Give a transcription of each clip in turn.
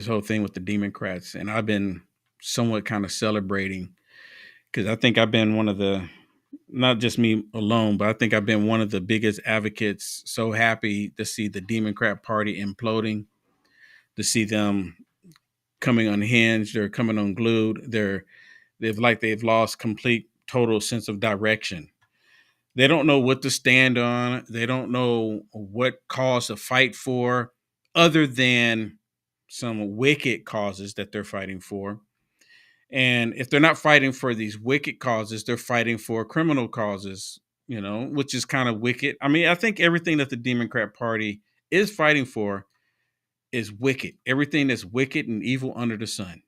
This whole thing with the Demoncrats, and I've been somewhat kind of celebrating because I think I've been one of the, not just me alone, but I think I've been one of the biggest advocates. So happy to see the Democrat Party imploding, to see them coming unhinged, they're coming unglued, they've lost complete total sense of direction. They don't know what to stand on. They don't know what cause to fight for, other than some wicked causes that they're fighting for. And if they're not fighting for these wicked causes, they're fighting for criminal causes, which is kind of wicked. I mean, I think everything that the Democrat Party is fighting for is wicked. Everything that's wicked and evil under the sun.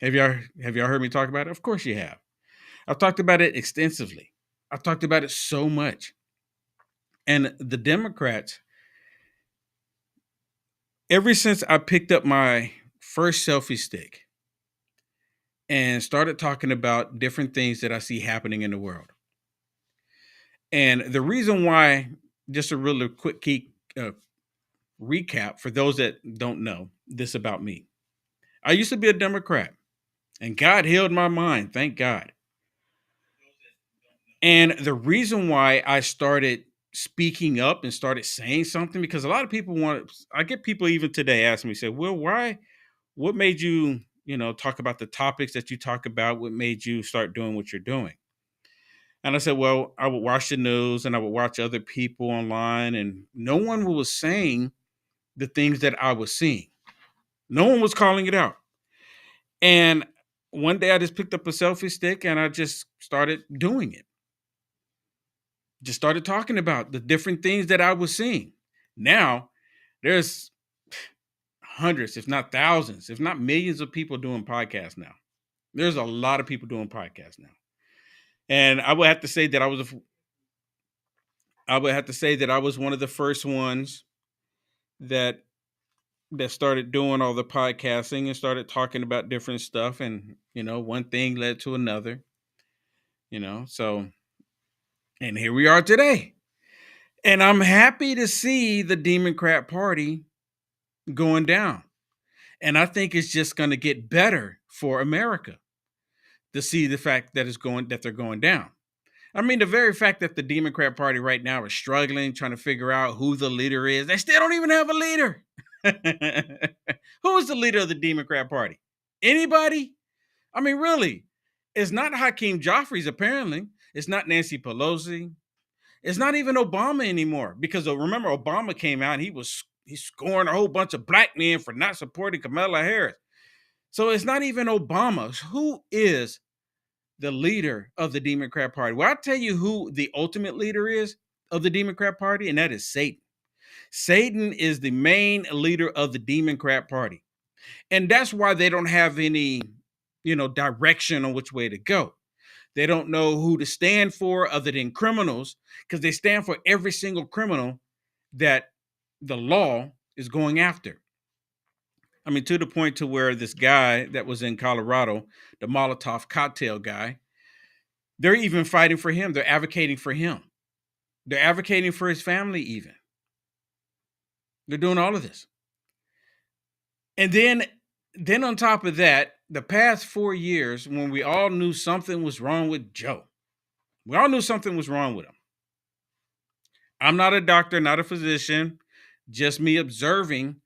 Have y'all heard me talk about it? Of course you have. I've talked about it extensively. I've talked about it so much. And the Democrats, ever since I picked up my first selfie stick and started talking about different things that I see happening in the world. And the reason why, just a really quick key recap for those that don't know this about me. I used to be a Democrat, and God healed my mind, thank God. And the reason why I started speaking up and started saying something, because a lot of people I get people even today asking me, say, well, what made you, talk about the topics that you talk about? What made you start doing what you're doing? And I said, well, I would watch the news and I would watch other people online, and no one was saying the things that I was seeing. No one was calling it out. And one day I just picked up a selfie stick and I just started doing it. Just started talking about the different things that I was seeing. Now, there's hundreds, if not thousands, if not millions of people doing podcasts now. There's a lot of people doing podcasts now. And I would have to say that I was one of the first ones that started doing all the podcasting and started talking about different stuff. And, one thing led to another, so, and here we are today. And I'm happy to see the Democrat Party going down. And I think it's just going to get better for America to see the fact that they're going down. I mean, the very fact that the Democrat Party right now is struggling, trying to figure out who the leader is. They still don't even have a leader. Who is the leader of the Democrat Party? Anybody? I mean, really, it's not Hakeem Jeffries, apparently. It's not Nancy Pelosi. It's not even Obama anymore. Because remember, Obama came out and he's scoring a whole bunch of black men for not supporting Kamala Harris. So it's not even Obama. Who is the leader of the Democrat Party? Well, I'll tell you who the ultimate leader is of the Democrat Party, and that is Satan. Satan is the main leader of the Democrat Party. And that's why they don't have any, direction on which way to go. They don't know who to stand for other than criminals, because they stand for every single criminal that the law is going after. I mean, to the point to where this guy that was in Colorado, the Molotov cocktail guy, they're even fighting for him. They're advocating for him. They're advocating for his family even. They're doing all of this. And then on top of that, the past 4 years, when we all knew something was wrong with Joe, we all knew something was wrong with him. I'm not a doctor, not a physician, just me observing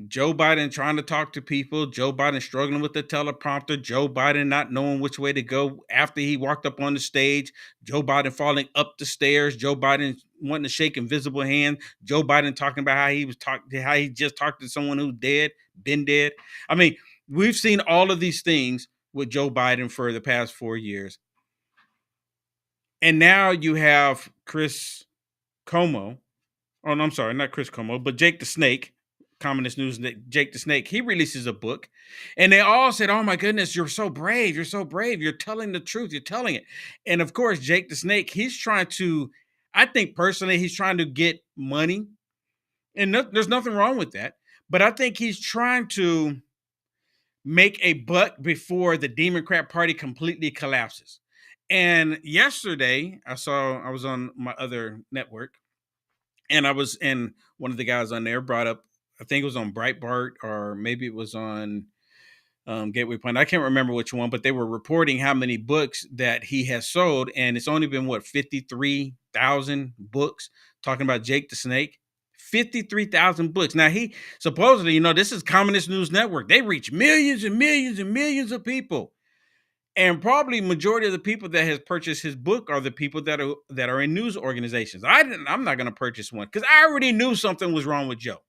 Joe Biden trying to talk to people, Joe Biden struggling with the teleprompter, Joe Biden not knowing which way to go after he walked up on the stage, Joe Biden falling up the stairs, Joe Biden wanting to shake invisible hands, Joe Biden talking about how he just talked to someone who's been dead. I mean, we've seen all of these things with Joe Biden for the past 4 years. And now you have Chris Como. Oh, no, I'm sorry, not Chris Como, but Jake the Snake. Communist News, Jake the Snake, he releases a book, and they all said, oh my goodness, you're so brave, you're telling the truth, you're telling it. And of course, Jake the Snake, I think personally, he's trying to get money, and there's nothing wrong with that, but I think he's trying to make a buck before the Democrat Party completely collapses. And yesterday, I was on my other network, and one of the guys on there brought up I think it was on Breitbart, or maybe it was on Gateway Point. I can't remember which one, but they were reporting how many books that he has sold, and it's only been 53,000 books. Talking about Jake the Snake, 53,000 books. Now he supposedly, this is Communist News Network. They reach millions and millions and millions of people, and probably majority of the people that has purchased his book are the people that are in news organizations. I'm not going to purchase one because I already knew something was wrong with Joe.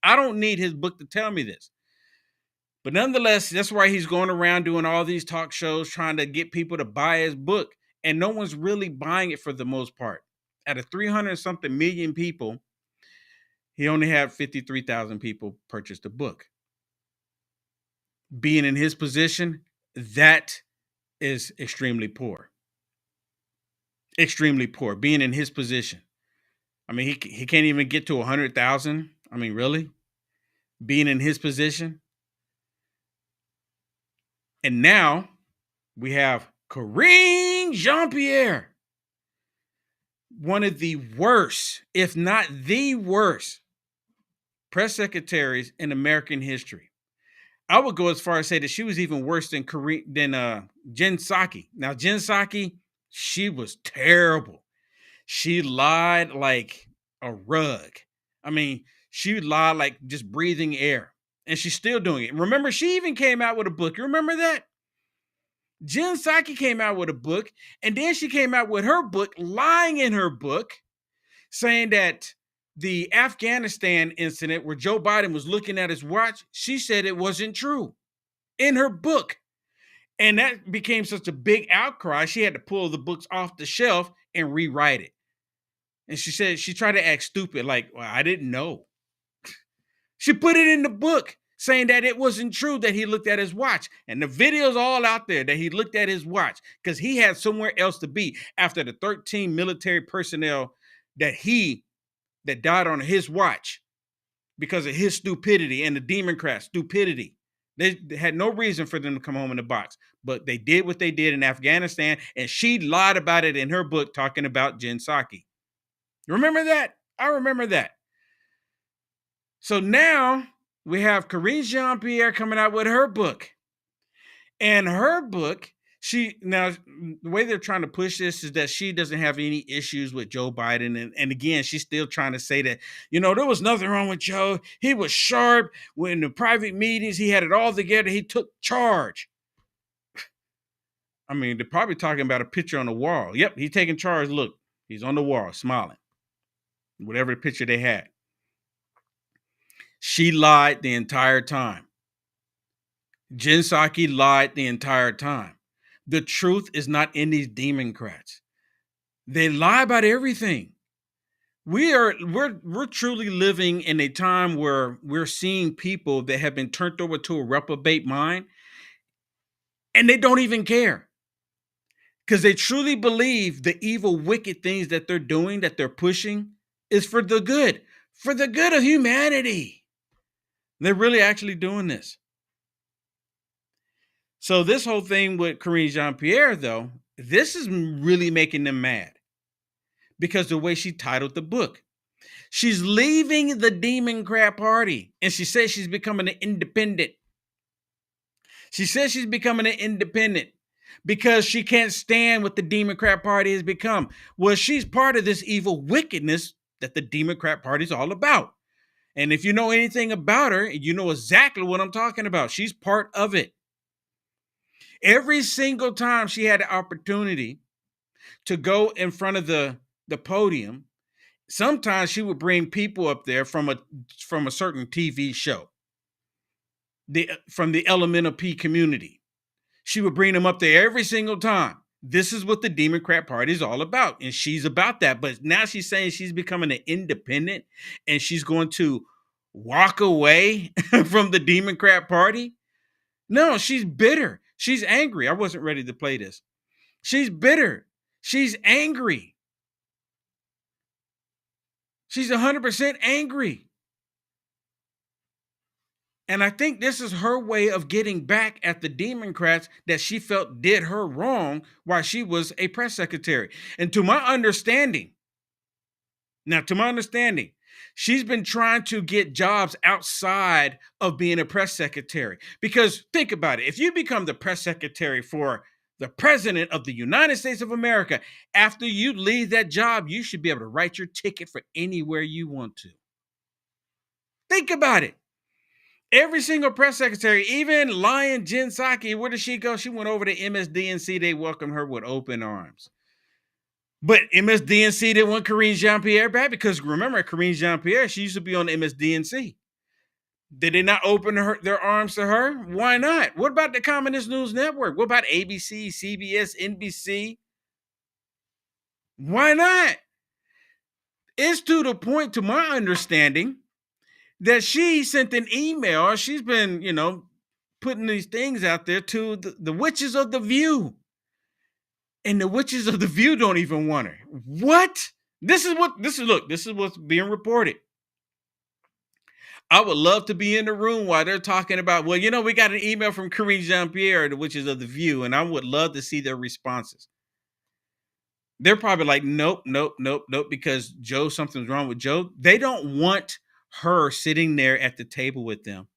I don't need his book to tell me this. But nonetheless, that's why he's going around doing all these talk shows, trying to get people to buy his book. And no one's really buying it for the most part. Out of 300 something million people, he only had 53,000 people purchase the book. Being in his position, that is extremely poor. Extremely poor. Being in his position. I mean, he can't even get to 100,000. I mean, really? Being in his position. And now we have Karine Jean-Pierre, one of the worst, if not the worst, press secretaries in American history. I would go as far as say that she was even worse than Jen Psaki. Now, Jen Psaki, she was terrible. She lied like a rug. I mean, she lied like just breathing air. And she's still doing it. Remember, she even came out with a book. You remember that? Jen Psaki came out with a book, and then she came out with her book, lying in her book, saying that the Afghanistan incident where Joe Biden was looking at his watch, she said it wasn't true in her book. And that became such a big outcry, she had to pull the books off the shelf and rewrite it. And she said she tried to act stupid, like, well, I didn't know. She put it in the book, saying that it wasn't true that he looked at his watch. And the video's all out there that he looked at his watch because he had somewhere else to be after the 13 military personnel that died on his watch because of his stupidity and the Demoncrat stupidity. They had no reason for them to come home in the box, but they did what they did in Afghanistan, and she lied about it in her book talking about Jen Psaki. Remember that? I remember that. So now we have Karine Jean-Pierre coming out with her book. And her book, the way they're trying to push this is that she doesn't have any issues with Joe Biden. And again, she's still trying to say that, there was nothing wrong with Joe. He was sharp. When the private meetings, he had it all together. He took charge. I mean, they're probably talking about a picture on the wall. Yep, he's taking charge. Look, he's on the wall, smiling. Whatever the picture they had. She lied the entire time. Jen Psaki lied the entire time. The truth is not in these Demoncrats. They lie about everything. We're truly living in a time where we're seeing people that have been turned over to a reprobate mind, and they don't even care. Because they truly believe the evil, wicked things that they're doing, that they're pushing, is for the good of humanity. They're really actually doing this. So this whole thing with Karine Jean-Pierre, though, this is really making them mad because the way she titled the book. She's leaving the Demoncrat Party, and she says she's becoming an independent. She says she's becoming an independent because she can't stand what the Democrat Party has become. Well, she's part of this evil wickedness that the Democrat Party is all about. And if you know anything about her, you know exactly what I'm talking about. She's part of it. Every single time she had the opportunity to go in front of the podium, sometimes she would bring people up there from a certain TV show, from the Elemental P community. She would bring them up there every single time. This is what the Democrat Party is all about, and she's about that. But now she's saying she's becoming an independent, and she's going to walk away from the Democrat Party. No, she's bitter. She's angry. I wasn't ready to play this. She's bitter. She's angry. She's 100% angry. And I think this is her way of getting back at the Democrats that she felt did her wrong while she was a press secretary. And to my understanding, She's been trying to get jobs outside of being a press secretary. Because think about it. If you become the press secretary for the president of the United States of America, after you leave that job, you should be able to write your ticket for anywhere you want to. Think about it. Every single press secretary, even Lion Jen Psaki, where did she go? She went over to MSDNC. They welcomed her with open arms. But MSDNC didn't want Karine Jean-Pierre back because remember, Karine Jean-Pierre, she used to be on the MSDNC. Did they not open their arms to her? Why not? What about the Communist News Network? What about ABC, CBS, NBC? Why not? It's to the point, to my understanding, that she sent an email. She's been, putting these things out there to the witches of the View. And the witches of the View don't even want her. What? This is what's being reported. I would love to be in the room while they're talking about, we got an email from Karine Jean-Pierre, the witches of the View, and I would love to see their responses. They're probably like, nope, because Joe, something's wrong with Joe. They don't want her sitting there at the table with them.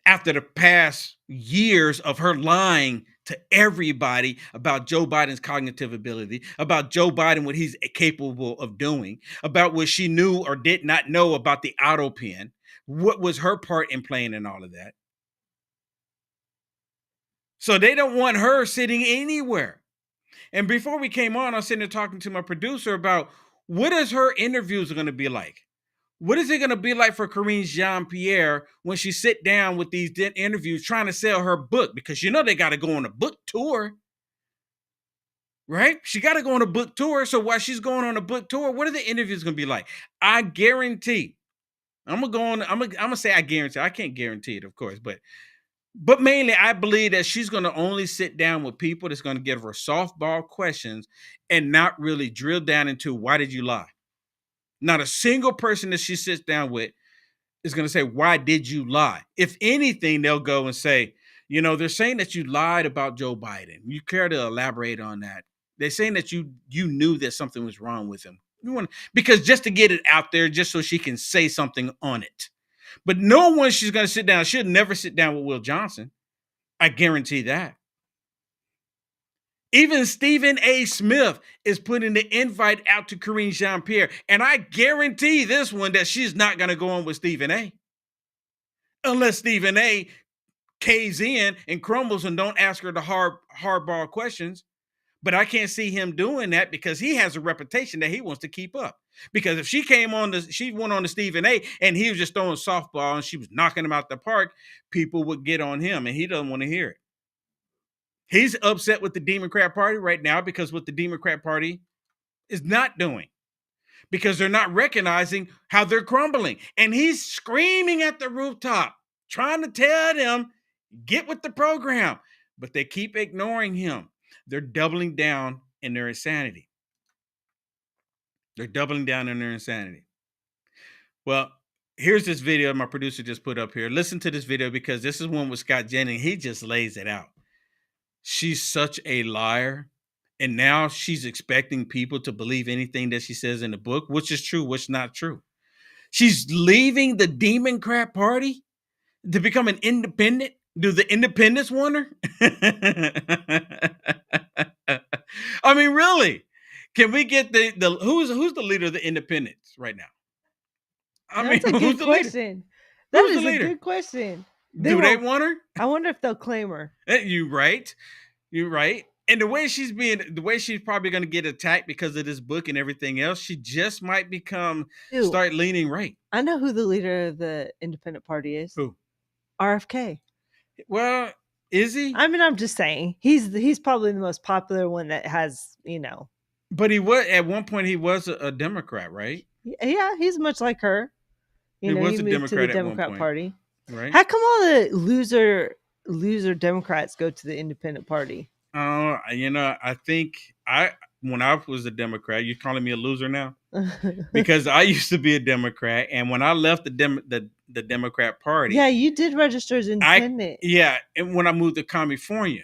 After the past years of her lying to everybody about Joe Biden's cognitive ability, about Joe Biden, what he's capable of doing, about what she knew or did not know about the auto pen, what was her part in playing in all of that. So they don't want her sitting anywhere. And before we came on, I was sitting there talking to my producer about what is her interviews going to be like. What is it going to be like for Karine Jean-Pierre when she sit down with these interviews trying to sell her book? Because they got to go on a book tour, right? She got to go on a book tour. So while she's going on a book tour, what are the interviews going to be like? I guarantee. I'm going to say I guarantee. I can't guarantee it, of course, but mainly I believe that she's going to only sit down with people that's going to give her softball questions and not really drill down into why did you lie? Not a single person that she sits down with is going to say, why did you lie? If anything, they'll go and say, they're saying that you lied about Joe Biden. You care to elaborate on that? They're saying that you knew that something was wrong with him. Because just to get it out there, just so she can say something on it. But no one she's going to sit down. She'll never sit down with Will Johnson. I guarantee that. Even Stephen A. Smith is putting the invite out to Karine Jean-Pierre. And I guarantee this one that she's not going to go on with Stephen A. Unless Stephen A. caves in and crumbles and don't ask her the hardball questions. But I can't see him doing that because he has a reputation that he wants to keep up. Because if she went on to Stephen A. and he was just throwing softball and she was knocking him out the park, people would get on him and he doesn't want to hear it. He's upset with the Democrat Party right now because what the Democrat Party is not doing. Because they're not recognizing how they're crumbling. And he's screaming at the rooftop, trying to tell them, get with the program. But they keep ignoring him. They're doubling down in their insanity. Well, here's this video my producer just put up here. Listen to this video because this is one with Scott Jennings. He just lays it out. She's such a liar. And now she's expecting people to believe anything that she says in the book, which is true, which is not true. She's leaving the Demoncrat Party to become an independent. Do the independents want her? I mean, really? Can we get the who's the leader of the independents right now? That's a good question. That is a good question. Do they want her? I wonder if they'll claim her. You're right. And the way she's probably going to get attacked because of this book and everything else, she just might start leaning right. I know who the leader of the independent party is. Who? RFK. Well, is he? I mean, I'm just saying he's probably the most popular one that has, But he was at one point. He was a Democrat, right? Yeah, he's much like her. He was a moved Democrat to the at Democrat one point, Party. Right? How come all the loser Democrats go to the independent party? I think when I was a Democrat, you're calling me a loser now? Because I used to be a Democrat, and when I left the Democrat Party, yeah, you did register as independent. And when I moved to California,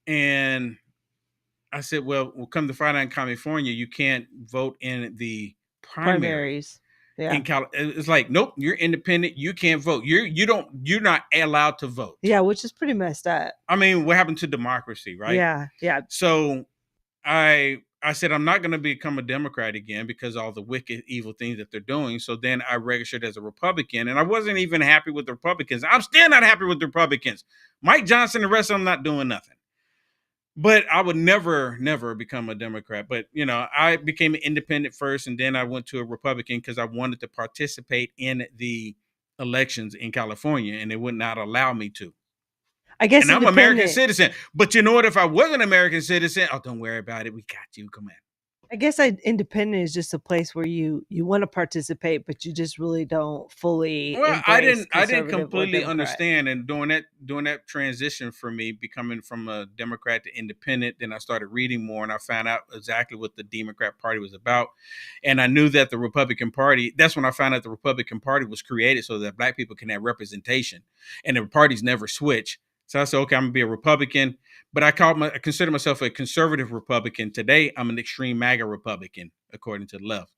and I said, well, come to find out in California, you can't vote in the primaries. Yeah. It's like, nope, you're independent. You can't vote. You're not allowed to vote. Yeah, which is pretty messed up. I mean, what happened to democracy, right? Yeah. Yeah. So I said, I'm not going to become a Democrat again because of all the wicked, evil things that they're doing. So then I registered as a Republican, and I wasn't even happy with the Republicans. I'm still not happy with the Republicans. Mike Johnson and the rest of them not doing nothing. But I would never become a Democrat. But, I became an independent first, and then I went to a Republican because I wanted to participate in the elections in California, and they would not allow me to. I guess And I'm an American citizen. But you know what? If I was an American citizen, don't worry about it. We got you. Come on. I guess independent is just a place where you want to participate, but you just really don't fully. Well, I didn't conservative or completely Democrat. understand, and during that transition for me, becoming from a Democrat to independent, then I started reading more, and I found out exactly what the Democrat Party was about, and I knew that the Republican Party. That's when I found out the Republican Party was created so that Black people can have representation, and the parties never switch. So I said, okay, I'm gonna be a Republican, but I consider myself a conservative Republican. Today, I'm an extreme MAGA Republican, according to the left.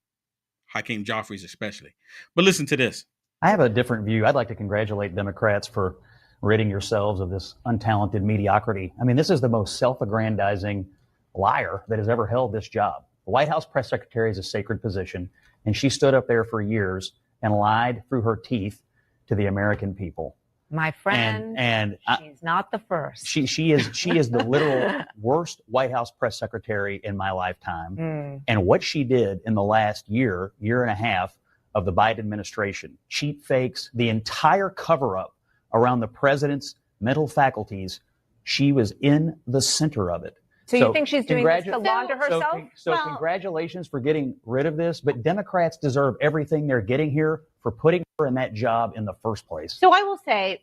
Hakeem Joffrey's especially. But listen to this. I have a different view. I'd like to congratulate Democrats for ridding yourselves of this untalented mediocrity. I mean, this is the most self-aggrandizing liar that has ever held this job. The White House press secretary is a sacred position, and she stood up there for years and lied through her teeth to the American people. My friend, and she's not the first. She is the literal worst White House press secretary in my lifetime. And what she did in the last year and a half of the Biden administration, cheap fakes, the entire cover-up around the president's mental faculties, she was in the center of it. So you think she's doing this to launder herself? So congratulations for getting rid of this, but Democrats deserve everything they're getting here for putting her in that job in the first place. So I will say,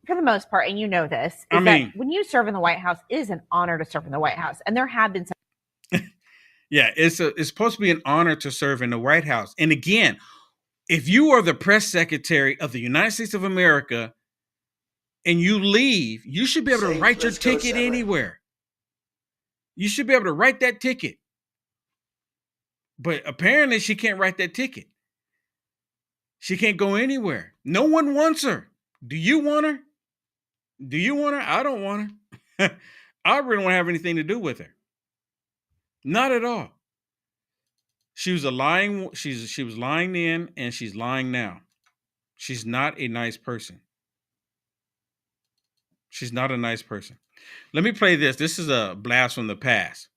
for the most part, and you know this, that when you serve in the White House, it is an honor to serve in the White House. And there have been some. Yeah, it's supposed to be an honor to serve in the White House. And again, if you are the press secretary of the United States of America and you leave, you should be able to write your ticket anywhere. You should be able to write that ticket. But apparently she can't write that ticket. She can't go anywhere. No one wants her. Do you want her? Do you want her? I don't want her. I really don't want to have anything to do with her. Not at all. She was she was lying then, and she's lying now. She's not a nice person. She's not a nice person. Let me play this. This is a blast from the past.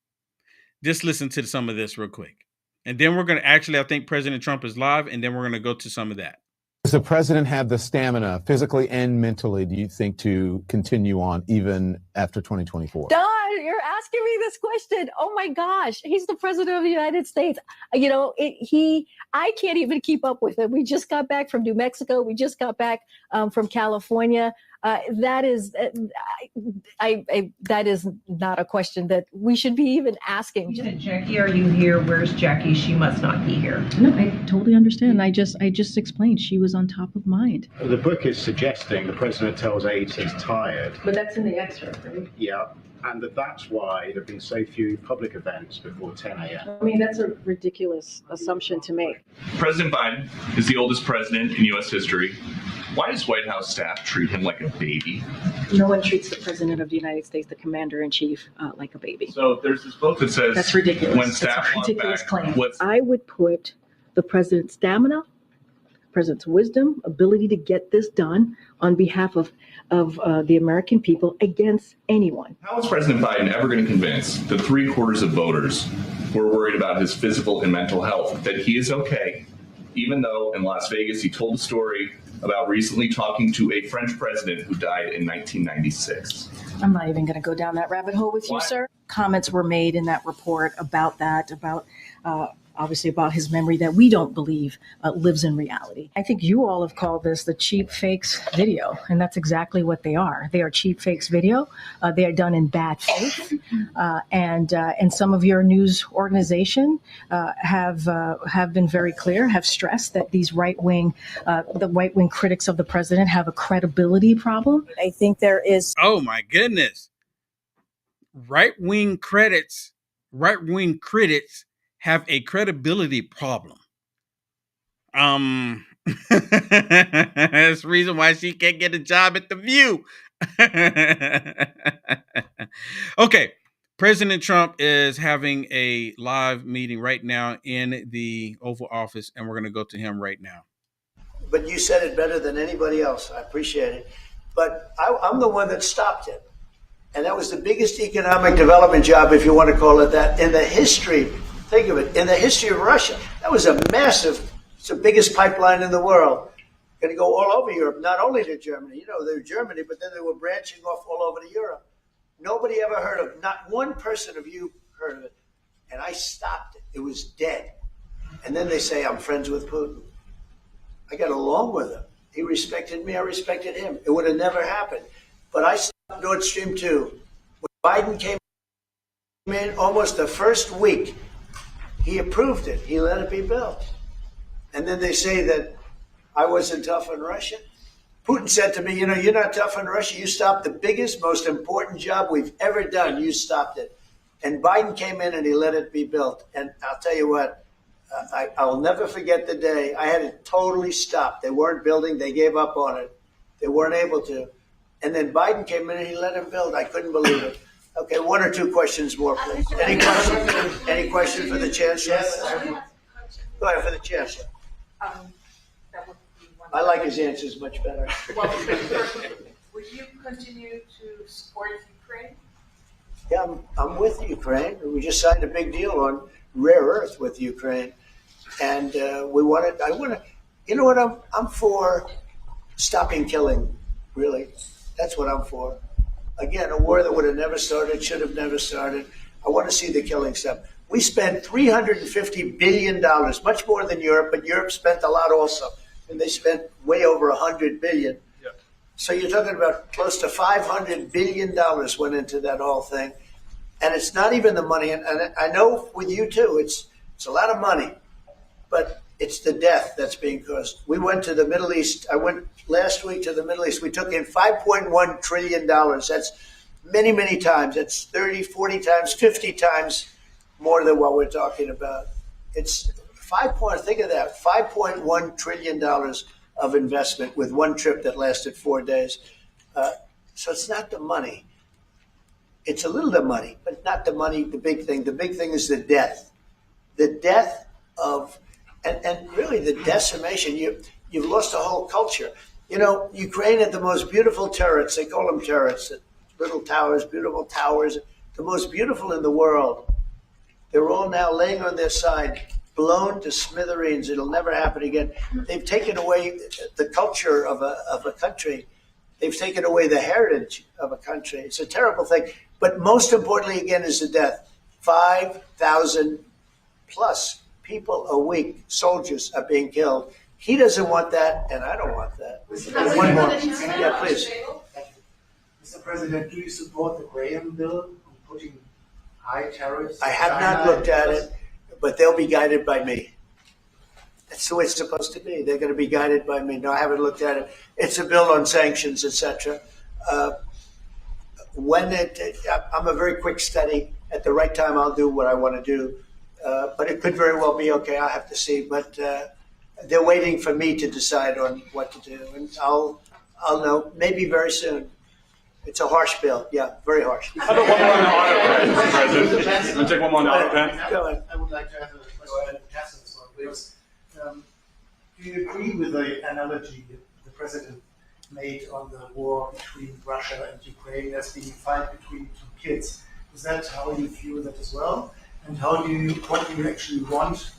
Just listen to some of this real quick. And then we're going to I think President Trump is live, and then we're going to go to some of that. Does the president have the stamina, physically and mentally, do you think, to continue on even after 2024? Don, you're asking me this question. Oh my gosh, he's the president of the United States. I can't even keep up with it. We just got back from New Mexico. We just got back from California. That is not a question that we should be even asking. Jackie, are you here? Where's Jackie? She must not be here. No, I totally understand. I just explained she was on top of mind. The book is suggesting the president tells aides he's tired. But that's in the excerpt, right? Yeah, and that's why there have been so few public events before 10 a.m. I mean, that's a ridiculous assumption to make. President Biden is the oldest president in U.S. history. Why does White House staff treat him like a baby? No one treats the president of the United States, the commander-in-chief, like a baby. So there's this book that says that's ridiculous. When staff that's a ridiculous back, claim. I would put the president's stamina, president's wisdom, ability to get this done on behalf of the American people against anyone. How is President Biden ever going to convince the 3/4 of voters who are worried about his physical and mental health that he is okay, even though in Las Vegas he told a story about recently talking to a French president who died in 1996? I'm not even going to go down that rabbit hole with you, sir. Comments were made in that report about that, obviously about his memory that we don't believe lives in reality. I think you all have called this the cheap fakes video, and that's exactly what they are. They are cheap fakes video. They are done in bad faith, and some of your news organization have been very clear, have stressed that these the right wing critics of the president have a credibility problem. I think there is. Oh my goodness! Right wing critics have a credibility problem. That's the reason why she can't get a job at The View. Okay. President Trump is having a live meeting right now in the Oval Office, and we're going to go to him right now. But you said it better than anybody else. I appreciate it. But I'm the one that stopped it. And that was the biggest economic development job, if you want to call it that, in the history. Think of it, in the history of Russia. That was a massive, it's the biggest pipeline in the world. Going to go all over Europe, not only to Germany. You know, they were Germany, but then they were branching off all over to Europe. Nobody ever heard of it. Not one person of you heard of it. And I stopped it. It was dead. And then they say, I'm friends with Putin. I got along with him. He respected me. I respected him. It would have never happened. But I stopped Nord Stream 2. When Biden came in almost the first week, he approved it. He let it be built. And then they say that I wasn't tough on Russia. Putin said to me, you know, you're not tough on Russia. You stopped the biggest, most important job we've ever done. You stopped it. And Biden came in and he let it be built. And I'll tell you what, I'll never forget the day I had it totally stopped. They weren't building. They gave up on it. They weren't able to. And then Biden came in and he let him build. I couldn't believe it. Okay, one or two questions more, please. Any questions? Any questions for the chancellor? Yes. Go ahead for the chancellor. I like his answers much better. Well, will you continue to support Ukraine? Yeah, I'm with Ukraine. We just signed a big deal on rare earth with Ukraine, and we want to. I want to. You know what? I'm for stopping killing. Really, that's what I'm for. Again, a war that would have never started, should have never started. I want to see the killing stop. We spent $350 billion, much more than Europe, but Europe spent a lot also. And they spent way over $100 billion. Yeah. So you're talking about close to $500 billion went into that whole thing. And it's not even the money. And I know with you too, it's a lot of money, but it's the death that's being caused. We went to the Middle East. I went last week to the Middle East. We took in $5.1 trillion. That's many, many times. That's 30, 40 times, 50 times more than what we're talking about. It's think of that, $5.1 trillion of investment with one trip that lasted 4 days. So it's not the money. It's a little the money, but not the money, the big thing. The big thing is the death. The death of, and really the decimation. You've lost a whole culture. You know, Ukraine had the most beautiful turrets. They call them turrets, little towers, beautiful towers, the most beautiful in the world. They're all now laying on their side, blown to smithereens. It'll never happen again. They've taken away the culture of a country. They've taken away the heritage of a country. It's a terrible thing. But most importantly, again, is the death. 5,000 plus people a week, soldiers, are being killed. He doesn't want that, and I don't want that. One more. Yeah, please. Mr. President, do you support the Graham bill on putting high tariffs? I have not looked at it, but they'll be guided by me. That's the way it's supposed to be. They're going to be guided by me. No, I haven't looked at it. It's a bill on sanctions, etc. I'm a very quick study. At the right time, I'll do what I want to do. But it could very well be okay. I'll have to see. But they're waiting for me to decide on what to do, and I'll know maybe very soon. It's a harsh bill. Yeah, very harsh. How about one more on the auto pen, President? Can I take one more on the auto pen? Go ahead. I would like to have a question for Cass as well, please. Do you agree with the analogy that the President made on the war between Russia and Ukraine as being a fight between two kids? Is that how you view that as well? And what do you actually want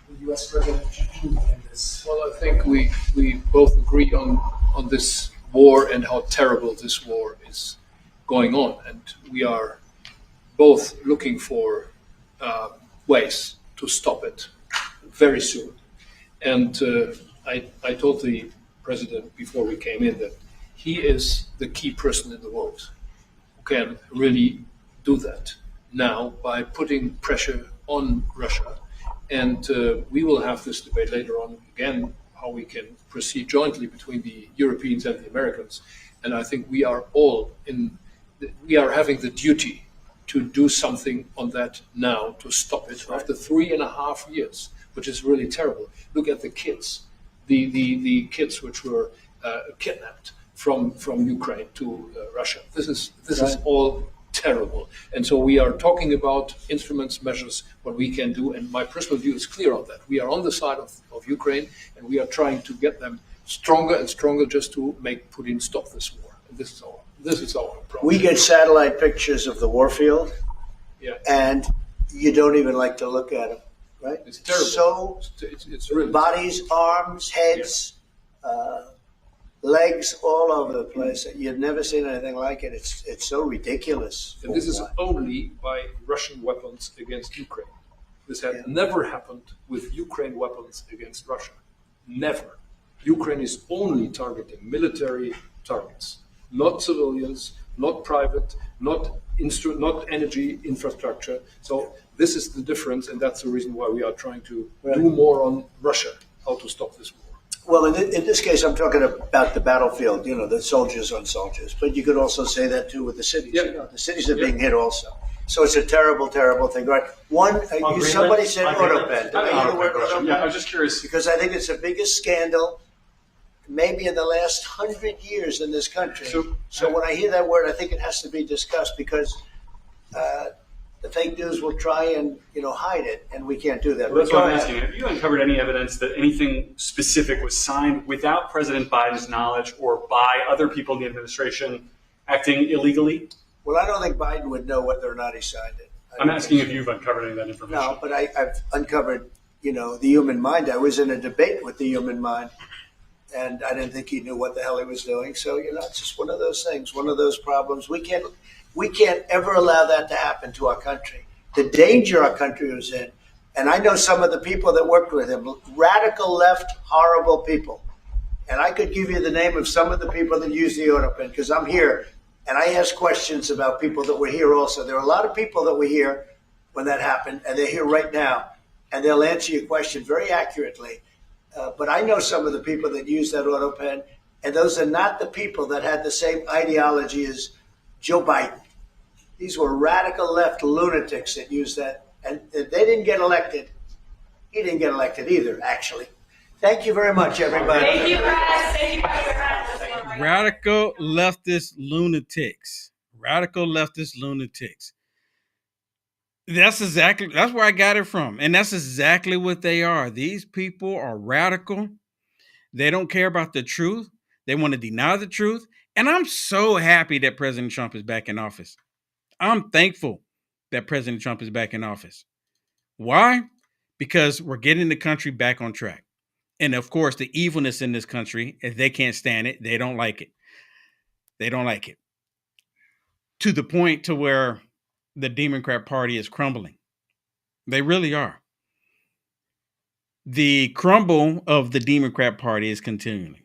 the U.S. President to do in this? Well, I think we both agree on this war and how terrible this war is going on. And we are both looking for ways to stop it very soon. And I told the president before we came in that he is the key person in the world who can really do that now by putting pressure on Russia. And we will have this debate later on again, how we can proceed jointly between the Europeans and the Americans. And I think we are all we are having the duty to do something on that now to stop it after 3.5 years. which is really terrible. Look at the kids, the kids which were kidnapped from Ukraine to Russia. This is all terrible. And so we are talking about instruments, measures, what we can do. And my personal view is clear on that. We are on the side of Ukraine, and we are trying to get them stronger and stronger just to make Putin stop this war. And this is our problem. We get satellite pictures of the warfield, and you don't even like to look at them, right? It's terrible. So it's really bodies, arms, heads, legs all over the place. You've never seen anything like it. It's so ridiculous. And this is only by Russian weapons against Ukraine. This had never happened with Ukraine weapons against Russia. Never. Ukraine is only targeting military targets, not civilians, not private, not energy infrastructure. So this is the difference, and that's the reason why we are trying to do more on Russia, how to stop this war. Well, in this case, I'm talking about the battlefield, the soldiers on soldiers. But you could also say that, too, with the cities. The cities are being hit also. So it's a terrible, terrible thing. Right? Somebody said autopen. I was just curious. Because I think it's the biggest scandal maybe in the last 100 years in this country. So when I hear that word, I think it has to be discussed because the fake news will try and hide it, and we can't do that. Well, that's what I'm asking. Have you uncovered any evidence that anything specific was signed without President Biden's knowledge or by other people in the administration acting illegally? Well, I don't think Biden would know whether or not he signed it. I'm asking if you've uncovered any of that information. No, but I've uncovered, the human mind. I was in a debate with the human mind, and I didn't think he knew what the hell he was doing. So, it's just one of those things, one of those problems. We can't ever allow that to happen to our country. The danger our country was in, and I know some of the people that worked with him, radical left, horrible people. And I could give you the name of some of the people that use the autopen because I'm here, and I ask questions about people that were here also. There are a lot of people that were here when that happened, and they're here right now, and they'll answer your question very accurately. But I know some of the people that use that autopen, and those are not the people that had the same ideology as Joe Biden. These were radical left lunatics that used that, and they didn't get elected. He didn't get elected either, actually. Thank you very much, everybody. Thank you, guys. Thank you, guys. Radical leftist lunatics. Radical leftist lunatics. That's where I got it from. And that's exactly what they are. These people are radical. They don't care about the truth. They want to deny the truth. And I'm so happy that President Trump is back in office. I'm thankful that President Trump is back in office. Why? Because we're getting the country back on track. And of course, the evilness in this country, if they can't stand it, they don't like it. They don't like it. To the point to where the Democrat Party is crumbling. They really are. The crumble of the Democrat Party is continuing.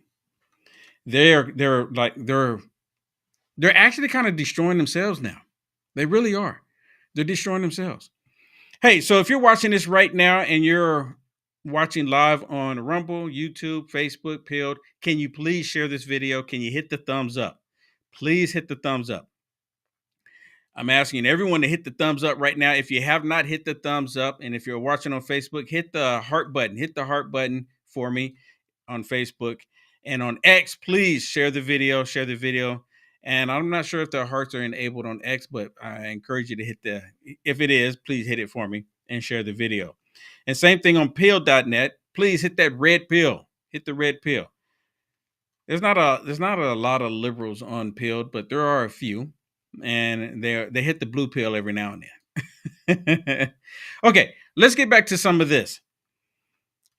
They're actually kind of destroying themselves now. They really are. They're destroying themselves. Hey, so if you're watching this right now and you're watching live on Rumble, YouTube, Facebook, Pilled, can you please share this video? Can you hit the thumbs up? Please hit the thumbs up. I'm asking everyone to hit the thumbs up right now. If you have not hit the thumbs up, and if you're watching on Facebook, hit the heart button. Hit the heart button for me on Facebook. And on X, please share the video. Share the video. And I'm not sure if the hearts are enabled on X, but I encourage you to hit if it is, please hit it for me and share the video. And same thing on pill.net. Please hit that red pill. Hit the red pill. There's not a lot of liberals on Pilled, but there are a few. And they hit the blue pill every now and then. Okay, let's get back to some of this.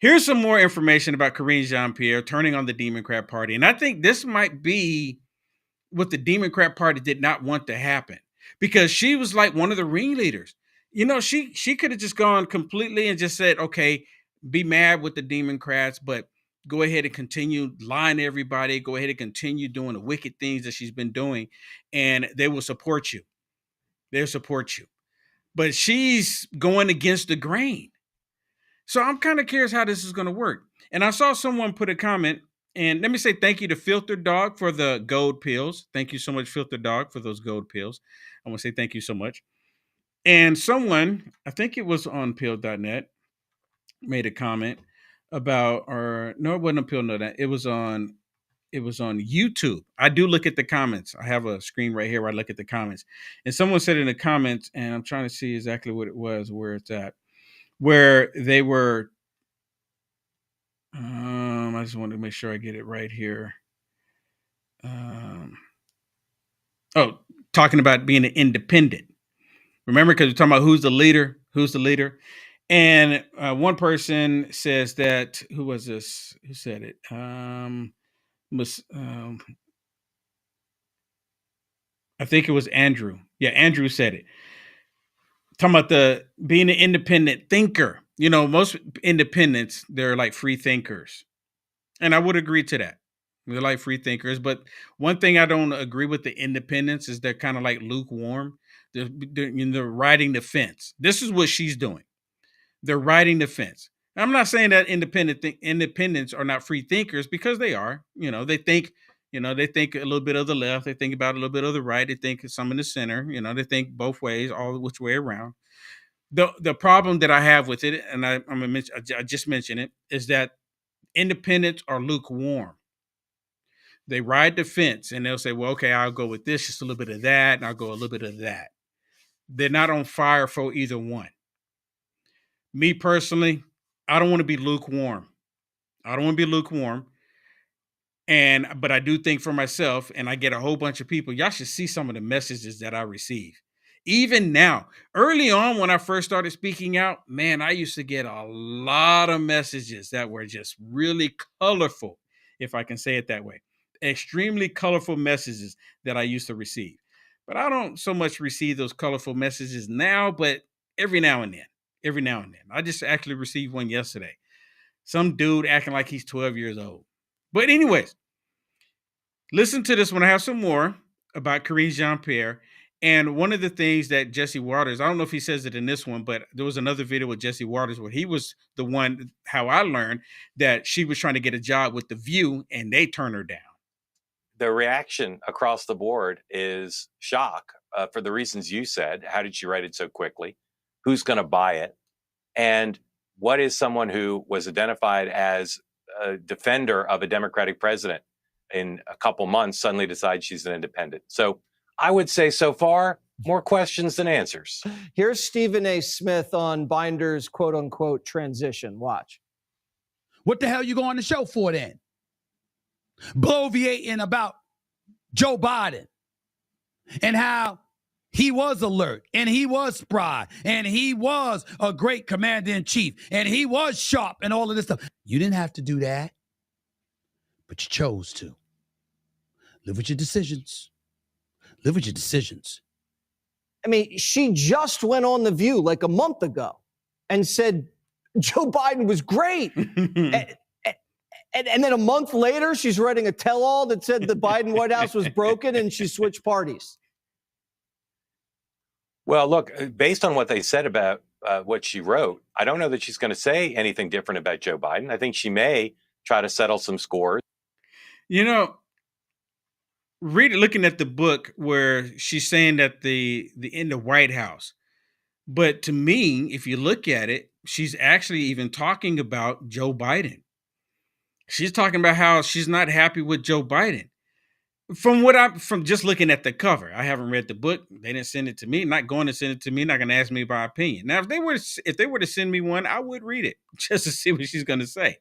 Here's some more information about Karine Jean-Pierre turning on the Democrat Party. And I think this might be what the Democrat Party did not want to happen, because she was like one of the ringleaders. She could have just gone completely and just said, okay, be mad with the Democrats, but go ahead and continue lying to everybody. Go ahead and continue doing the wicked things that she's been doing, and they will support you. They'll support you. But she's going against the grain. So I'm kind of curious how this is going to work. And I saw someone put a comment, and let me say thank you to Filter Dog for the gold pills. Thank you so much, Filter Dog, for those gold pills. I want to say thank you so much. And someone, I think it was on pill.net, made a comment about, or no, it wasn't Appeal No That. It was on YouTube. I do look at the comments. I have a screen right here where I look at the comments. And someone said in the comments, and I'm trying to see exactly what it was, where it's at, where they were, I just wanted to make sure I get it right here. Talking about being an independent. Remember, because we're talking about who's the leader, and one person says that, who was this? Who said it? I think it was Andrew. Yeah, Andrew said it. Talking about being an independent thinker. You know, most independents, they're like free thinkers, and I would agree to that. They're like free thinkers, but one thing I don't agree with the independents is they're kind of like lukewarm. They're riding the fence. This is what she's doing. They're riding the fence. I'm not saying that independents are not free thinkers, because they are. You know, they think a little bit of the left. They think about a little bit of the right. They think some in the center. You know, they think both ways, all which way around. The problem that I have with it, and I just mentioned it, is that independents are lukewarm. They ride the fence and they'll say, well, okay, I'll go with this, just a little bit of that, and I'll go a little bit of that. They're not on fire for either one. Me personally, I don't want to be lukewarm. But I do think for myself, and I get a whole bunch of people, y'all should see some of the messages that I receive. Even now, early on when I first started speaking out, man, I used to get a lot of messages that were just really colorful, if I can say it that way. Extremely colorful messages that I used to receive. But I don't so much receive those colorful messages now, but every now and then. I just actually received one yesterday. Some dude acting like he's 12 years old. But anyways, listen to this when I have some more about Karine Jean-Pierre. And one of the things that Jesse Waters, I don't know if he says it in this one, but there was another video with Jesse Waters where he was the one, how I learned that she was trying to get a job with The View and they turned her down. The reaction across the board is shock for the reasons you said. How did she write it so quickly? Who's going to buy it? And what is someone who was identified as a defender of a Democratic president in a couple months suddenly decides she's an independent? So I would say so far, more questions than answers. Here's Stephen A. Smith on Binder's quote unquote transition. Watch. What the hell you going to show for then? Bloviating about Joe Biden and how he was alert and he was spry and he was a great commander-in-chief and he was sharp and all of this stuff. You didn't have to do that, but you chose to. Live with your decisions. I mean, she just went on The View like a month ago and said Joe Biden was great. And then a month later, she's writing a tell-all that said the Biden White House was broken and she switched parties. Well, look, based on what they said about what she wrote, I don't know that she's going to say anything different about Joe Biden. I think she may try to settle some scores. You know, looking at the book where she's saying that in the White House. But to me, if you look at it, she's actually even talking about Joe Biden. She's talking about how she's not happy with Joe Biden. From just looking at the cover, I haven't read the book. They didn't send it to me. Not going to send it to me. Not going to ask me my opinion. Now, if they were to send me one, I would read it just to see what she's going to say.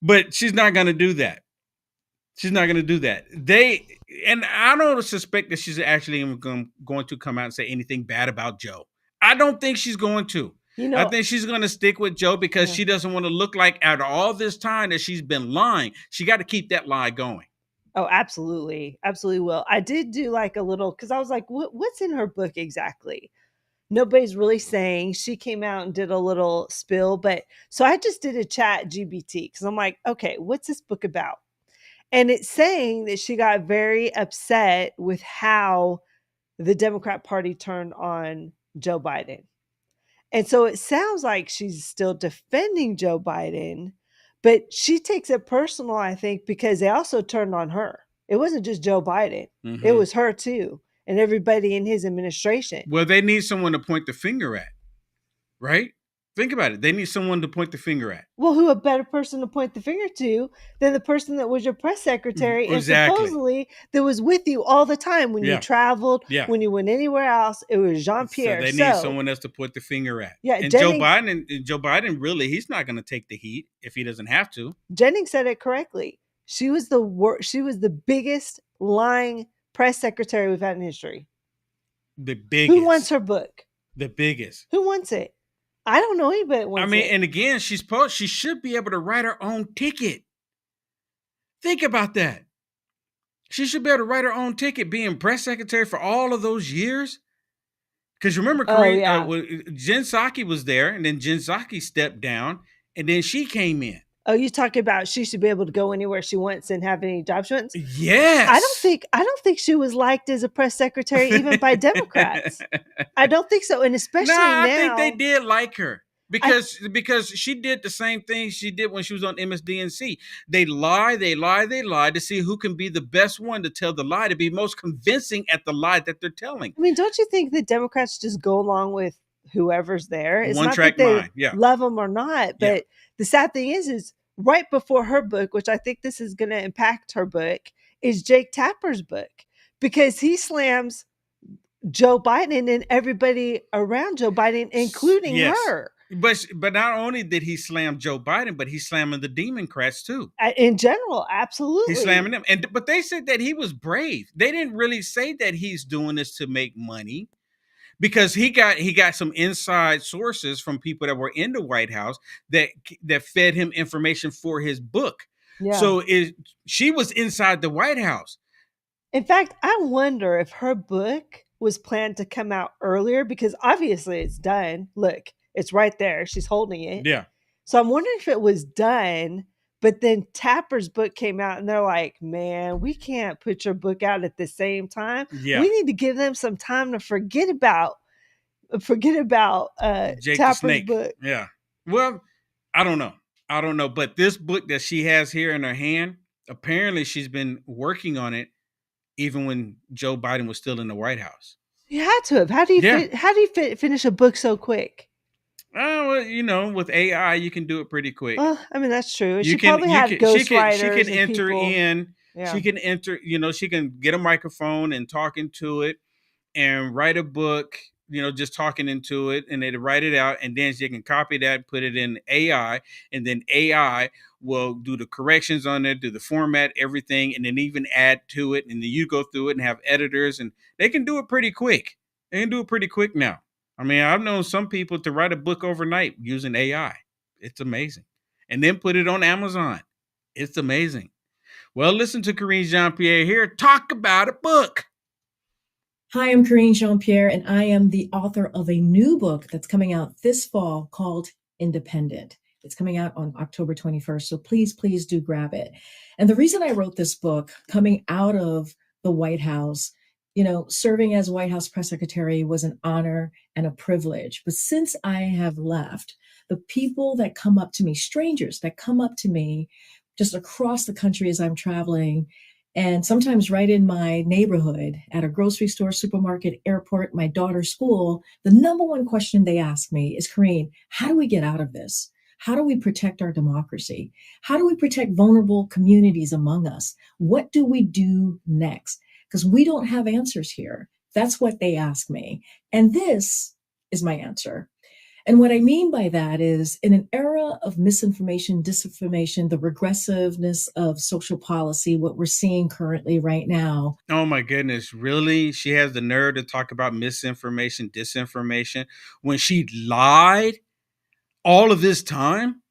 But she's not going to do that. And I don't suspect that she's actually even going to come out and say anything bad about Joe. I don't think she's going to. I think she's going to stick with Joe because she doesn't want to look like after all this time that she's been lying. She got to keep that lie going. Oh, absolutely. Absolutely will. I did do like a little, because I was like, what's in her book exactly? Nobody's really saying. She came out and did a little spill. But so I just did a chat GBT because I'm like, okay, what's this book about? And it's saying that she got very upset with how the Democrat Party turned on Joe Biden. And so it sounds like she's still defending Joe Biden, but she takes it personal, I think, because they also turned on her. It wasn't just Joe Biden. Mm-hmm. It was her too, and everybody in his administration. Well, they need someone to point the finger at, right? Think about it. They need someone to point the finger at. Well, who a better person to point the finger to than the person that was your press secretary and Exactly. supposedly that was with you all the time when you Yeah. traveled, Yeah. when you went anywhere else? It was So Jean-Pierre. they need someone else to point the finger at. Yeah, And Jennings, Joe Biden really, he's not going to take the heat if he doesn't have to. Jennings said it correctly. She was the biggest lying press secretary we've had in history. The biggest. Who wants her book? The biggest. Who wants it? I don't know anybody that wants it. And again, she should be able to write her own ticket. Think about that. She should be able to write her own ticket, being press secretary for all of those years. Because remember, Jen Psaki was there, and then Jen Psaki stepped down, and then she came in. Oh, you talking about she should be able to go anywhere she wants and have any job she wants? Yes. I don't think she was liked as a press secretary even by Democrats. I don't think so, and especially now. I think they did like her because she did the same thing she did when she was on MSDNC. They lie to see who can be the best one to tell the lie, to be most convincing at the lie that they're telling. I mean, don't you think the Democrats just go along with whoever's there? It's One not track that they mind. Yeah. love them or not, but the sad thing is right before her book, which I think this is going to impact her book, is Jake Tapper's book, because he slams Joe Biden and everybody around Joe Biden, including her. But not only did he slam Joe Biden, but he's slamming the Demoncrats too. In general, absolutely. He's slamming them. But they said that he was brave. They didn't really say that he's doing this to make money, because he got some inside sources from people that were in the White House that fed him information for his book. Yeah. So she was inside the White House. In fact, I wonder if her book was planned to come out earlier, because obviously it's done. Look, it's right there. She's holding it. Yeah. So I'm wondering if it was done, but then Tapper's book came out and they're like, man, we can't put your book out at the same time. Yeah. We need to give them some time to forget about Jake Tapper's book. Yeah. Well, I don't know. But this book that she has here in her hand, apparently she's been working on it even when Joe Biden was still in the White House. You had to have. How do you finish a book so quick? Well, with AI, you can do it pretty quick. Well, I mean, that's true. She probably had ghostwriters. She can enter in. Yeah. She can enter. She can get a microphone and talk into it, and write a book. Just talking into it, and they write it out, and then she can copy that, put it in AI, and then AI will do the corrections on it, do the format, everything, and then even add to it, and then you go through it and have editors, and they can do it pretty quick. They can do it pretty quick now. I mean, I've known some people to write a book overnight using AI. It's amazing. And then put it on Amazon. It's amazing. Well, listen to Karine Jean-Pierre here talk about a book. Hi, I'm Karine Jean-Pierre, and I am the author of a new book that's coming out this fall called Independent. It's coming out on October 21st, so please do grab it. And the reason I wrote this book, coming out of the White House, serving as White House press secretary was an honor and a privilege. But since I have left, the people that come up to me, strangers that come up to me just across the country as I'm traveling, and sometimes right in my neighborhood, at a grocery store, supermarket, airport, my daughter's school, the number one question they ask me is, Karine, how do we get out of this? How do we protect our democracy? How do we protect vulnerable communities among us? What do we do next? Because we don't have answers here. That's what they ask me. And this is my answer. And what I mean by that is, in an era of misinformation, disinformation, the regressiveness of social policy, what we're seeing currently right now. Oh my goodness, really? She has the nerve to talk about misinformation, disinformation, when she lied all of this time?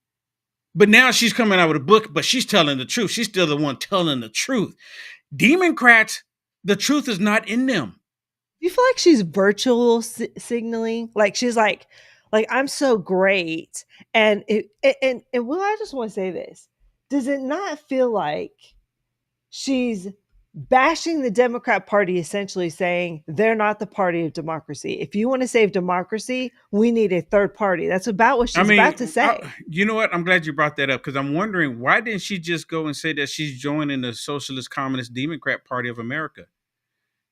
But now she's coming out with a book, but she's telling the truth. She's still the one telling the truth. Demoncrats, the truth is not in them. You feel like she's virtual signaling? Like she's like I'm so great. And well, I just want to say this. Does it not feel like she's bashing the Democrat Party, essentially saying they're not the party of democracy? If you want to save democracy, we need a third party. That's about what she's about to say. You know what? I'm glad you brought that up, because I'm wondering, why didn't she just go and say that she's joining the Socialist Communist Democrat Party of America?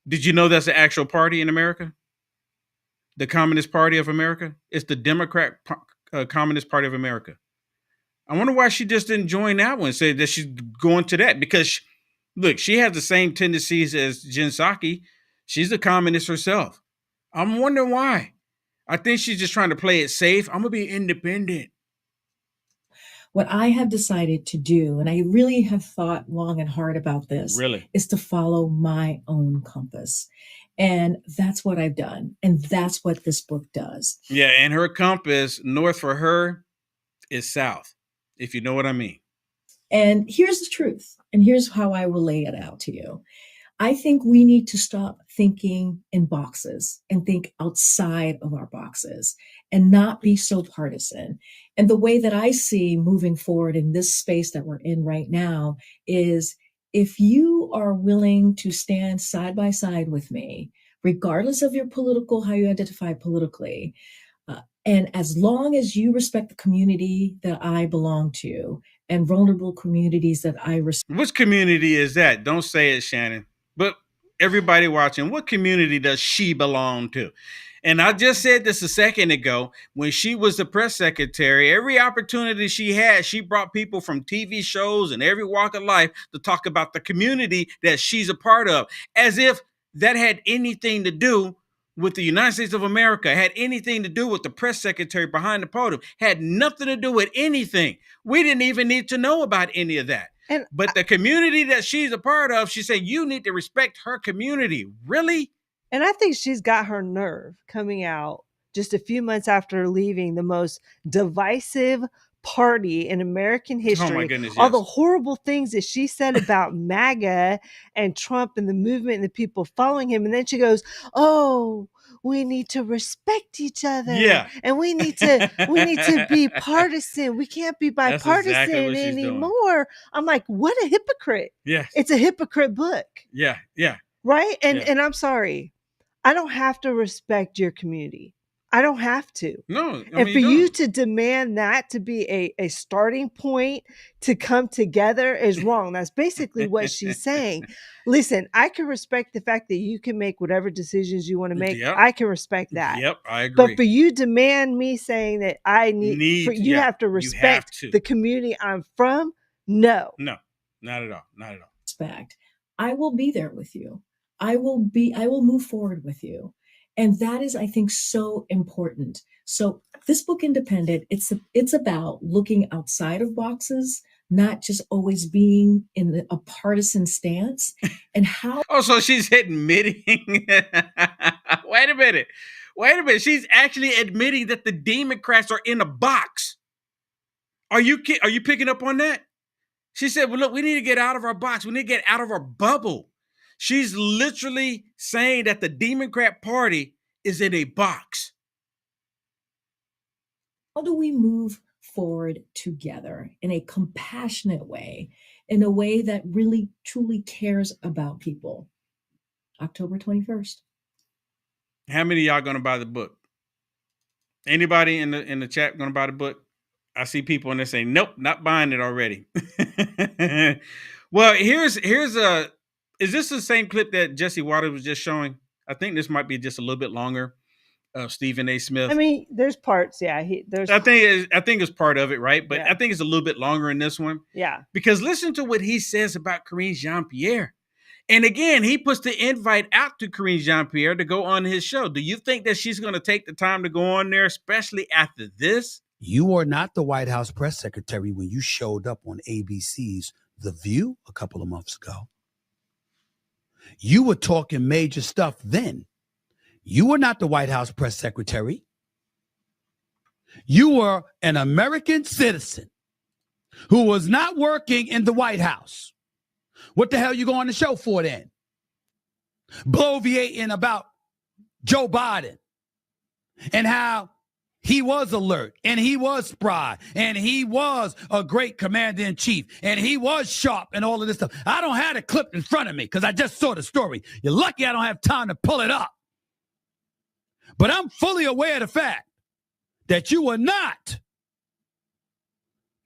Did you know that's the actual party in America? The Communist Party of America? It's the Democrat Communist Party of America. I wonder why she just didn't join that one, say that she's going to that. Because, look, she has the same tendencies as Jen Psaki. She's a communist herself. I'm wondering why. I think she's just trying to play it safe. I'm going to be independent. What I have decided to do, and I really have thought long and hard about this, is to follow my own compass. And that's what I've done. And that's what this book does. Yeah, and her compass, north for her, is south, if you know what I mean. And here's the truth. And here's how I will lay it out to you. I think we need to stop thinking in boxes and think outside of our boxes and not be so partisan. And the way that I see moving forward in this space that we're in right now is if you are willing to stand side by side with me, regardless of your how you identify politically, and as long as you respect the community that I belong to and vulnerable communities that I respect. Which community is that? Don't say it, Shannon. But everybody watching, what community does she belong to? And I just said this a second ago. When she was the press secretary, every opportunity she had, she brought people from TV shows and every walk of life to talk about the community that she's a part of, as if that had anything to do with the United States of America, had anything to do with the press secretary behind the podium, had nothing to do with anything. We didn't even need to know about any of that. But the community that she's a part of, she said, you need to respect her community. Really? And I think she's got her nerve coming out just a few months after leaving the most divisive party in American history. Oh my goodness, all yes. the horrible things that she said about MAGA and Trump and the movement and the people following him. And then she goes, oh, we need to respect each other. Yeah. And we need to be partisan. We can't be bipartisan exactly what she's anymore. I'm like, what a hypocrite. Yes. It's a hypocrite book. Yeah. Yeah. Right? And Yeah. and I'm sorry. I don't have to respect your community. I don't have to. No. And for you to demand that to be a starting point to come together is wrong. That's basically what she's saying. Listen, I can respect the fact that you can make whatever decisions you want to make. Yep. I can respect that. Yep, I agree. But for you demand me saying that I you have to respect to. the community I'm from, no. No, not at all. Not at all. Respect. I will be there with you. I will move forward with you. And that is, I think, so important. So this book, Independent, it's about looking outside of boxes, not just always being in a partisan stance. And how... Oh, so she's admitting... Wait a minute. She's actually admitting that the Democrats are in a box. Are you picking up on that? She said, well, look, we need to get out of our box. We need to get out of our bubble. She's literally saying that the Democrat Party is in a box. How do we move forward together in a compassionate way, in a way that really, truly cares about people? October 21st. How many of y'all going to buy the book? Anybody in the chat going to buy the book? I see people in there saying, nope, not buying it already. Well, here's is this the same clip that Jesse Waters was just showing? I think this might be just a little bit longer of Stephen A. Smith. I mean, there's parts. Yeah. I think it's part of it, right? But yeah. I think it's a little bit longer in this one. Yeah. Because listen to what he says about Karine Jean-Pierre. And again, he puts the invite out to Karine Jean-Pierre to go on his show. Do you think that she's going to take the time to go on there, especially after this? You were not the White House press secretary when you showed up on ABC's The View a couple of months ago. You were talking major stuff then. You were not the White House press secretary. You were an American citizen who was not working in the White House. What the hell are you going on the show for then? Bloviating about Joe Biden and how he was alert and he was spry and he was a great commander in chief and he was sharp and all of this stuff. I don't have the clip in front of me because I just saw the story. You're lucky I don't have time to pull it up. But I'm fully aware of the fact that you were not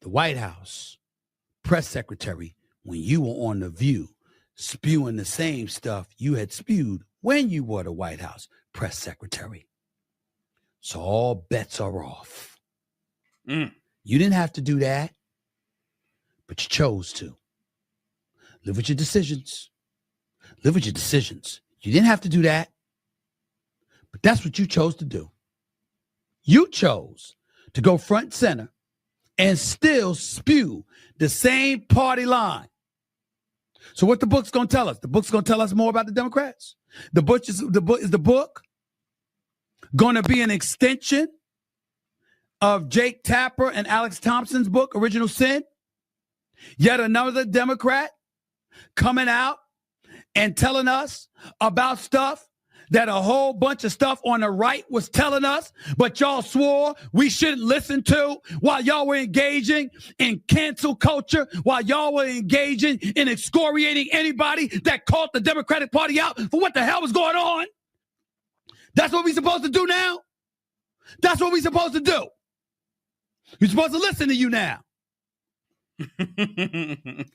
the White House press secretary when you were on The View spewing the same stuff you had spewed when you were the White House press secretary. So all bets are off. You didn't have to do that, but you chose to. Live with your decisions. Live with your decisions. You didn't have to do that, but that's what you chose to do. You chose to go front and center and still spew the same party line. So what the book's going to tell us? The book's going to tell us more about the Democrats. The book is the book going to be an extension of Jake Tapper and Alex Thompson's book, Original Sin? Yet another Democrat coming out and telling us about stuff that a whole bunch of stuff on the right was telling us, but y'all swore we shouldn't listen to while y'all were engaging in cancel culture, while y'all were engaging in excoriating anybody that called the Democratic Party out for what the hell was going on. That's what we're supposed to do now? That's what we're supposed to do. We're supposed to listen to you now.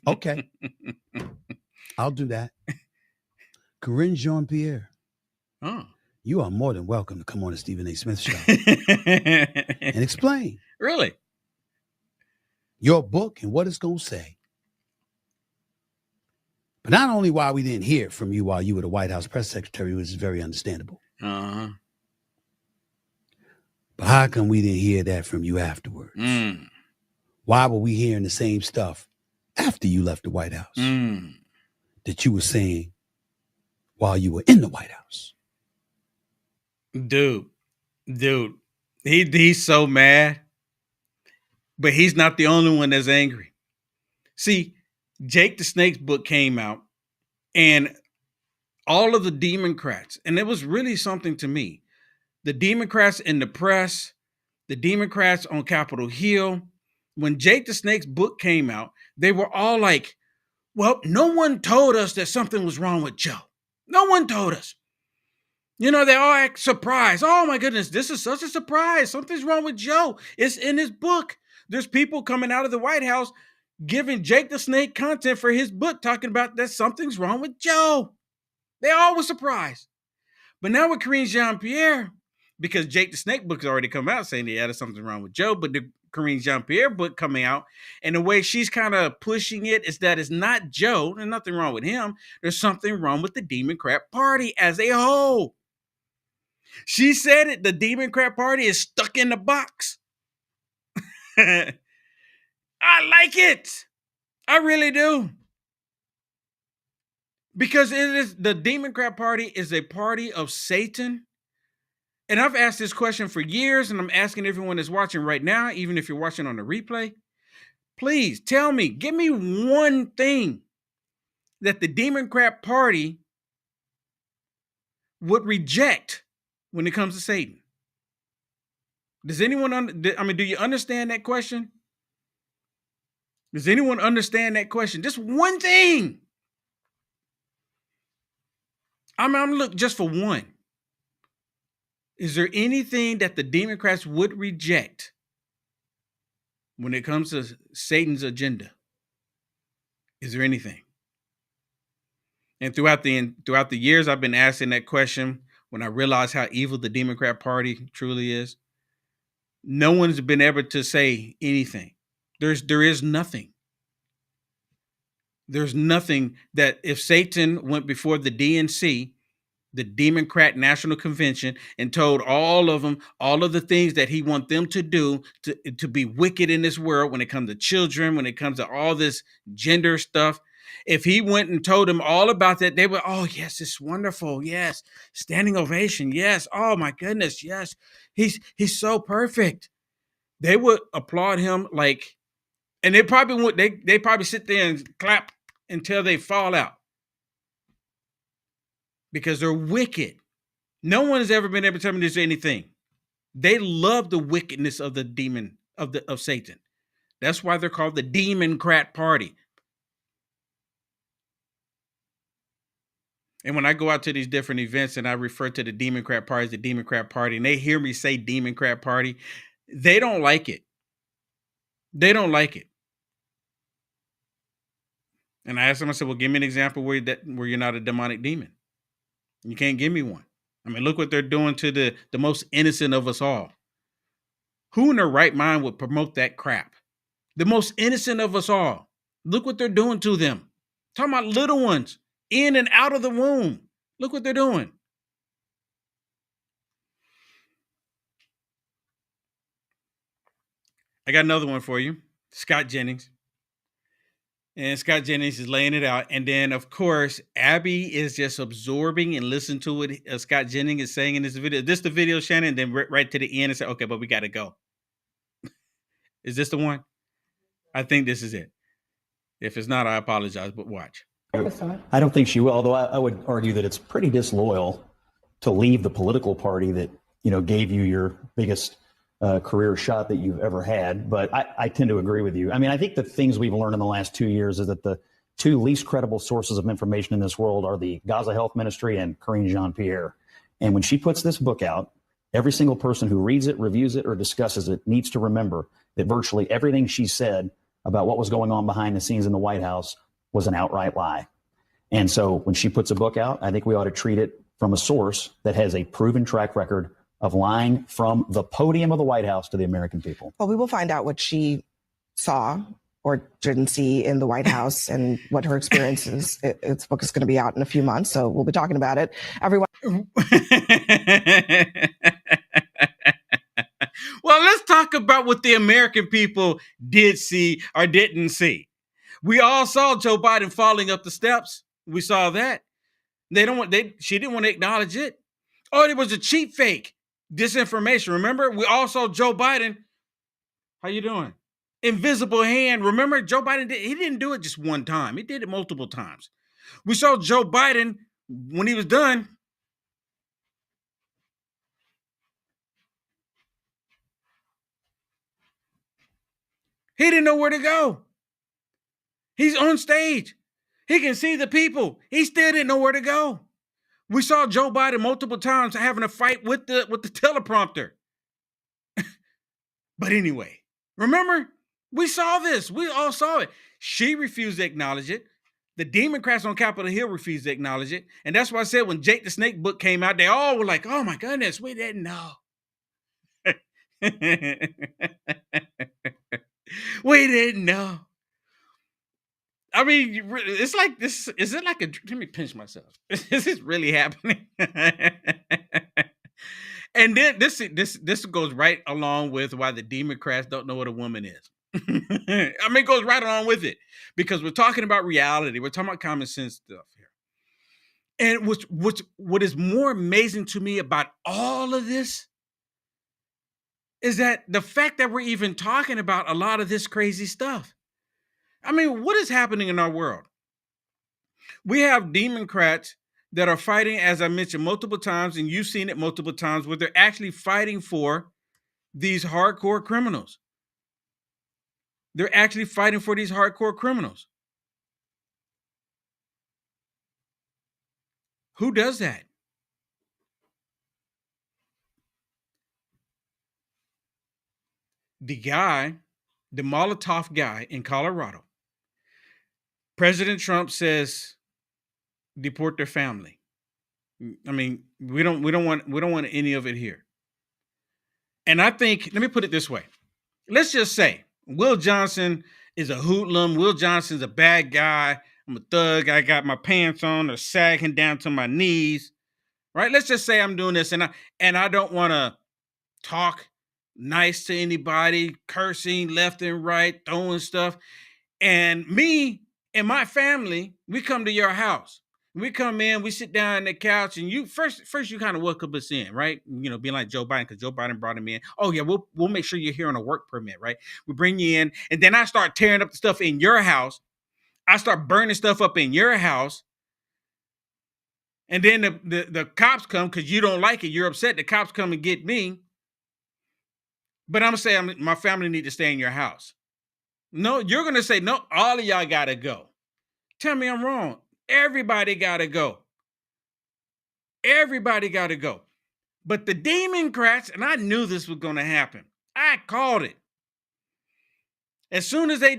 Okay. I'll do that. Karine Jean-Pierre. Oh. You are more than welcome to come on the Stephen A. Smith Show and explain. Really? Your book and what it's going to say. But not only why we didn't hear from you while you were the White House press secretary, which is very understandable. Uh-huh. But how come we didn't hear that from you afterwards? Why were we hearing the same stuff after you left the White House that you were saying while you were in the White House? Dude, he's so mad, but he's not the only one that's angry. See, Jake the Snake's book came out, and all of the Demoncrats, and it was really something to me. The Demoncrats in the press, the Demoncrats on Capitol Hill, when Jake the Snake's book came out, they were all like, well, no one told us that something was wrong with Joe. No one told us. You know, they all act surprised. Oh my goodness, this is such a surprise. Something's wrong with Joe. It's in his book. There's people coming out of the White House giving Jake the Snake content for his book, talking about that something's wrong with Joe. They all were surprised. But now with Karine Jean-Pierre, because Jake the Snake book has already come out saying there's something wrong with Joe, but the Karine Jean-Pierre book coming out, and the way she's kind of pushing it is that it's not Joe. There's nothing wrong with him. There's something wrong with the Democrat Party as a whole. She said it. The Democrat Party is stuck in the box. I like it. I really do. Because it is the Democrat Party is a party of Satan. And I've asked this question for years, and I'm asking everyone that's watching right now, even if you're watching on the replay, please tell me, give me one thing that the Democrat Party would reject when it comes to Satan. Does anyone, do you understand that question? Does anyone understand that question? Just one thing. I'm looking just for one. Is there anything that the Democrats would reject when it comes to Satan's agenda? Is there anything? And throughout the years, I've been asking that question when I realized how evil the Democrat Party truly is. No one's been able to say anything. There is nothing. There's nothing that if Satan went before the DNC, the Democrat National Convention, and told all of them all of the things that he wants them to do to be wicked in this world when it comes to children, when it comes to all this gender stuff. If he went and told them all about that, they would, oh, yes, it's wonderful. Yes. Standing ovation. Yes. Oh, my goodness. Yes. He's so perfect. They would applaud him like, and they probably would, they probably sit there and clap until they fall out. Because they're wicked. No one has ever been able to tell me there's anything. They love the wickedness of the demon of Satan. That's why they're called the Demoncrat Party. And when I go out to these different events and I refer to the Democrat Party as the Democrat Party, and they hear me say Democrat Party, they don't like it. They don't like it. And I asked them, I said, well, give me an example where you're not a demonic demon. You can't give me one. I mean, look what they're doing to the most innocent of us all. Who in their right mind would promote that crap? The most innocent of us all. Look what they're doing to them. Talking about little ones in and out of the womb. Look what they're doing. I got another one for you. Scott Jennings. And Scott Jennings is laying it out. And then, of course, Abby is just absorbing and listening to what Scott Jennings is saying in this video. This the video, Shannon? And then right to the end and say, okay, but we got to go. Is this the one? I think this is it. If it's not, I apologize, but watch. I don't think she will, although I would argue that it's pretty disloyal to leave the political party that, gave you your biggest career shot that you've ever had. But I tend to agree with you. I mean, I think the things we've learned in the last 2 years is that the two least credible sources of information in this world are the Gaza Health Ministry and Karine Jean-Pierre. And when she puts this book out, every single person who reads it, reviews it, or discusses it needs to remember that virtually everything she said about what was going on behind the scenes in the White House was an outright lie. And so when she puts a book out, I think we ought to treat it from a source that has a proven track record of lying from the podium of the White House to the American people. Well, we will find out what she saw or didn't see in the White House and what her experience is. Its book is going to be out in a few months, so we'll be talking about it. Everyone. Well, let's talk about what the American people did see or didn't see. We all saw Joe Biden falling up the steps. We saw that. She didn't want to acknowledge it. Oh, it was a cheap fake disinformation. Remember, we all saw Joe Biden. How you doing? Invisible hand. Remember, Joe Biden he didn't do it just one time. He did it multiple times. We saw Joe Biden when he was done. He didn't know where to go. He's on stage. He can see the people. He still didn't know where to go. We saw Joe Biden multiple times having a fight with the teleprompter. But anyway, remember, we saw this. We all saw it. She refused to acknowledge it. The Demoncrats on Capitol Hill refused to acknowledge it. And that's why I said when Jake the Snake book came out, they all were like, oh my goodness, we didn't know. We didn't know. I mean, it's like this. Is it like a? Let me pinch myself. Is this really happening? And then this goes right along with why the Democrats don't know what a woman is. I mean, it goes right along with it because we're talking about reality. We're talking about common sense stuff here. And what is more amazing to me about all of this is that the fact that we're even talking about a lot of this crazy stuff. I mean, what is happening in our world? We have Democrats that are fighting, as I mentioned multiple times, and you've seen it multiple times, where they're actually fighting for these hardcore criminals. They're actually fighting for these hardcore criminals. Who does that? The Molotov guy in Colorado. President Trump says, deport their family. I mean, we don't want any of it here. And I think, let me put it this way. Let's just say Will Johnson is a hoodlum. Will Johnson's a bad guy. I'm a thug. I got my pants on. They're sagging down to my knees. Right? Let's just say I'm doing this and I don't want to talk nice to anybody, cursing left and right, throwing stuff. And me and my family, we come to your house. We come in, we sit down on the couch, and you first you kind of welcome us in, right? You know, being like Joe Biden, because Joe Biden brought him in. Oh yeah, we'll make sure you're here on a work permit, right? We bring you in, and then I start tearing up the stuff in your house. I start burning stuff up in your house. And then the cops come because you don't like it. You're upset. The cops come and get me. But I'm saying my family need to stay in your house. No, you're going to say, no, all of y'all got to go. Tell me I'm wrong. Everybody got to go. Everybody got to go. But the Democrats, and I knew this was going to happen. I called it. As soon as they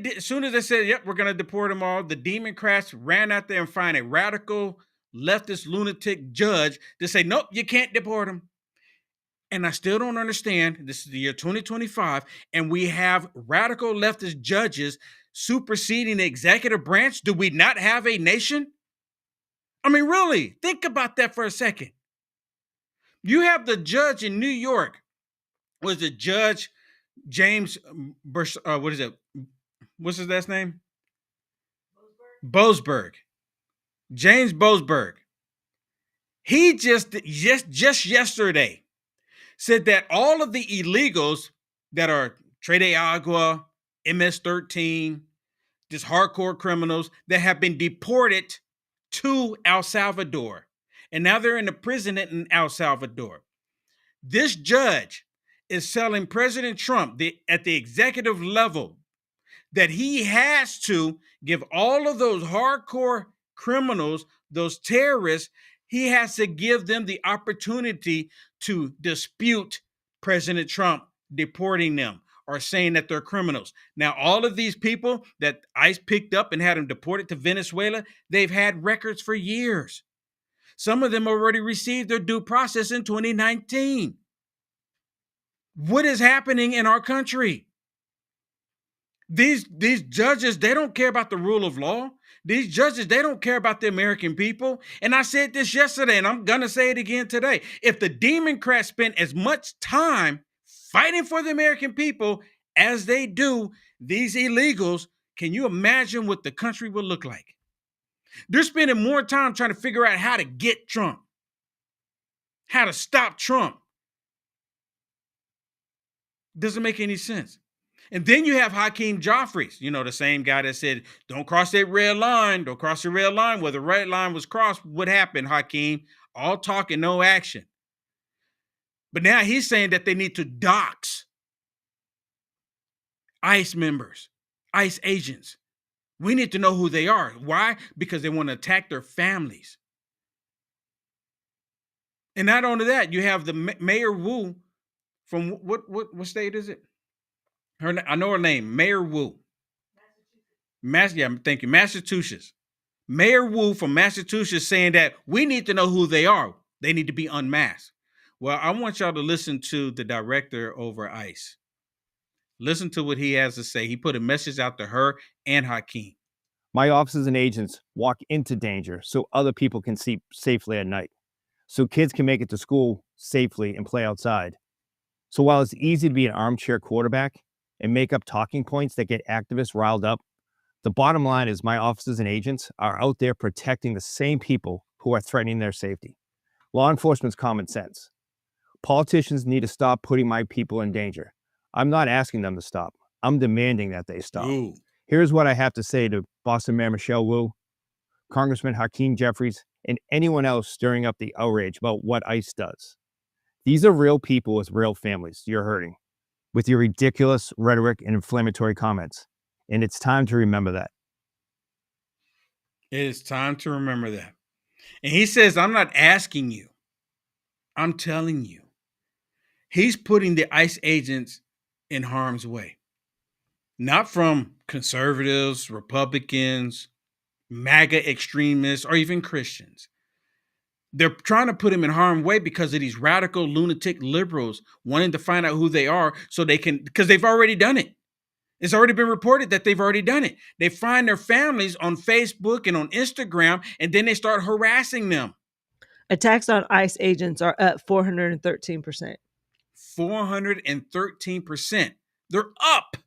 said, yep, we're going to deport them all, the Democrats ran out there and found a radical leftist lunatic judge to say, nope, you can't deport them. And I still don't understand. This is the year 2025, and we have radical leftist judges superseding the executive branch. Do we not have a nation? I mean, really, think about that for a second. You have the judge in New York, was the Judge James, what is it? What's his last name? Boasberg. James Boasberg. He just yesterday said that all of the illegals that are Trade de Agua, MS-13, just hardcore criminals that have been deported to El Salvador, and now they're in the prison in El Salvador. This judge is telling President Trump at the executive level that he has to give all of those hardcore criminals, those terrorists, he has to give them the opportunity to dispute President Trump deporting them or saying that they're criminals. Now, all of these people that ICE picked up and had them deported to Venezuela, they've had records for years. Some of them already received their due process in 2019. What is happening in our country? These judges, they don't care about the rule of law. These judges, they don't care about the American people. And I said this yesterday, and I'm going to say it again today. If the Demoncrats spent as much time fighting for the American people as they do these illegals, can you imagine what the country would look like? They're spending more time trying to figure out how to get Trump, how to stop Trump. Doesn't make any sense. And then you have Hakeem Jeffries, the same guy that said, don't cross that red line. Don't cross the red line. Where the red line was crossed, what happened, Hakeem? All talk and no action. But now he's saying that they need to dox ICE members, ICE agents. We need to know who they are. Why? Because they want to attack their families. And not only that, you have the Mayor Wu from what state is it? I know her name, Mayor Wu. Thank you, Massachusetts. Mayor Wu from Massachusetts saying that we need to know who they are. They need to be unmasked. Well, I want y'all to listen to the director over ICE. Listen to what he has to say. He put a message out to her and Hakeem. My officers and agents walk into danger so other people can sleep safely at night, so kids can make it to school safely and play outside. So while it's easy to be an armchair quarterback and make up talking points that get activists riled up, the bottom line is my officers and agents are out there protecting the same people who are threatening their safety. Law enforcement's common sense. Politicians need to stop putting my people in danger. I'm not asking them to stop. I'm demanding that they stop. Ooh. Here's what I have to say to Boston Mayor Michelle Wu, Congressman Hakeem Jeffries, and anyone else stirring up the outrage about what ICE does. These are real people with real families you're hurting with your ridiculous rhetoric and inflammatory comments. And it's time to remember that. It is time to remember that. And he says, I'm not asking you. I'm telling you. He's putting the ICE agents in harm's way. Not from conservatives, Republicans, MAGA extremists, or even Christians. They're trying to put him in harm's way because of these radical lunatic liberals wanting to find out who they are so they can, because they've already done it. It's already been reported that they've already done it. They find their families on Facebook and on Instagram, and then they start harassing them. Attacks on ICE agents are up 413%. 413%. They're up.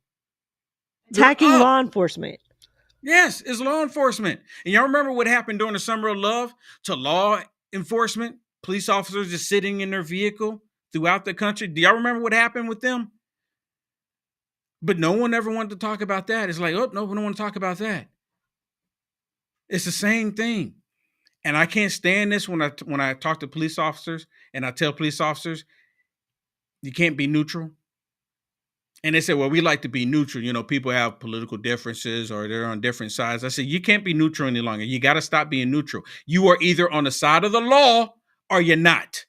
Attacking law enforcement. Yes, it's law enforcement. And y'all remember what happened during the Summer of Love to law enforcement? Police officers just sitting in their vehicle throughout the country. Do y'all remember what happened with them? But no one ever wanted to talk about that. It's like, oh, no, we don't want to talk about that. It's the same thing. And I can't stand this when I talk to police officers and I tell police officers, you can't be neutral. And they say, well, we like to be neutral. People have political differences or they're on different sides. I said, you can't be neutral any longer. You got to stop being neutral. You are either on the side of the law or you're not.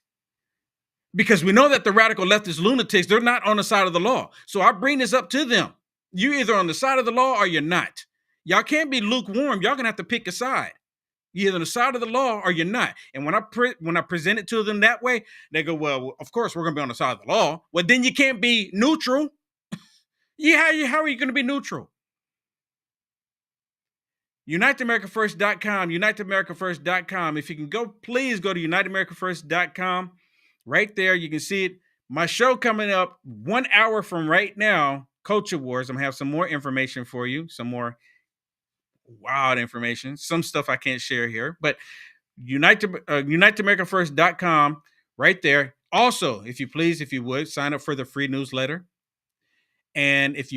Because we know that the radical leftist lunatics, they're not on the side of the law. So I bring this up to them. You're either on the side of the law or you're not. Y'all can't be lukewarm. Y'all going to have to pick a side. You're either on the side of the law or you're not. And when I present it to them that way, they go, well, of course we're going to be on the side of the law. Well, then you can't be neutral. How are you going to be neutral? UniteAmericaFirst.com, UniteAmericaFirst.com. If you can go, please go to UniteAmericaFirst.com. Right there, you can see it. My show coming up 1 hour from right now, Culture Wars. I'm going to have some more information for you, some more wild information, some stuff I can't share here, but UniteAmericaFirst.com right there. Also, if you would, sign up for the free newsletter. And if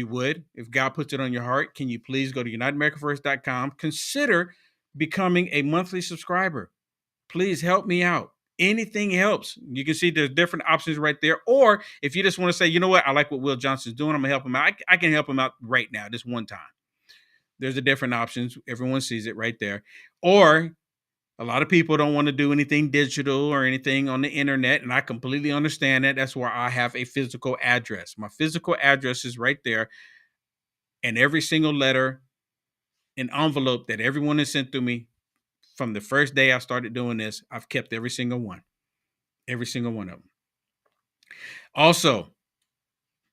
God puts it on your heart, can you please go to UniteAmericaFirst.com? Consider becoming a monthly subscriber. Please help me out. Anything helps. You can see there's different options right there. Or if you just want to say, you know what, I like what Will Johnson's doing, I'm going to help him out. I can help him out right now, this one time. There's the different options. Everyone sees it right there. Or a lot of people don't want to do anything digital or anything on the internet, and I completely understand that. That's why I have a physical address. My physical address is right there, and every single letter and envelope that everyone has sent to me from the first day I started doing this, I've kept every single one of them. Also,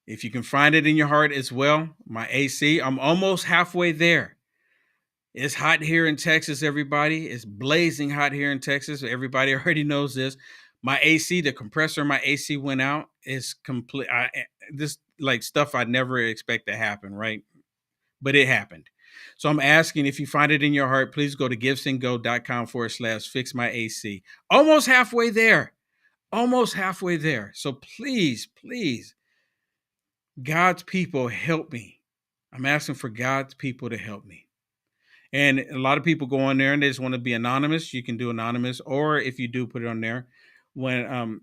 if you can find it in your heart as well, my AC, I'm almost halfway there. It's hot here in Texas, everybody. It's blazing hot here in Texas. Everybody already knows this. My AC, the compressor in my AC went out. It's complete. This like stuff I never expect to happen, right? But it happened. So I'm asking, if you find it in your heart, please go to givesendgo.com/fixmyac. Almost halfway there. So please, God's people, help me. I'm asking for God's people to help me. And a lot of people go on there and they just want to be anonymous. You can do anonymous, or if you do, put it on there. When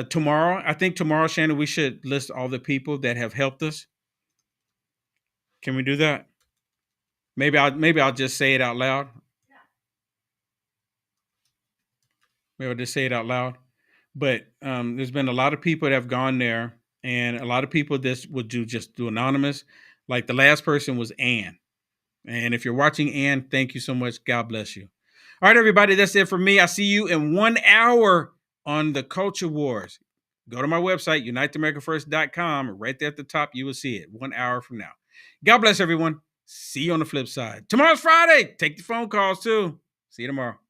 tomorrow, Shannon, we should list all the people that have helped us. Can we do that? Maybe I'll just say it out loud. Maybe I'll just say it out loud. But there's been a lot of people that have gone there, and a lot of people that would just do anonymous. Like the last person was Ann. And if you're watching, Ann, thank you so much. God bless you. All right, everybody, that's it for me. I see you in 1 hour on the Culture Wars. Go to my website, UniteAmericaFirst.com. Right there at the top, you will see it 1 hour from now. God bless everyone. See you on the flip side. Tomorrow's Friday. Take the phone calls too. See you tomorrow.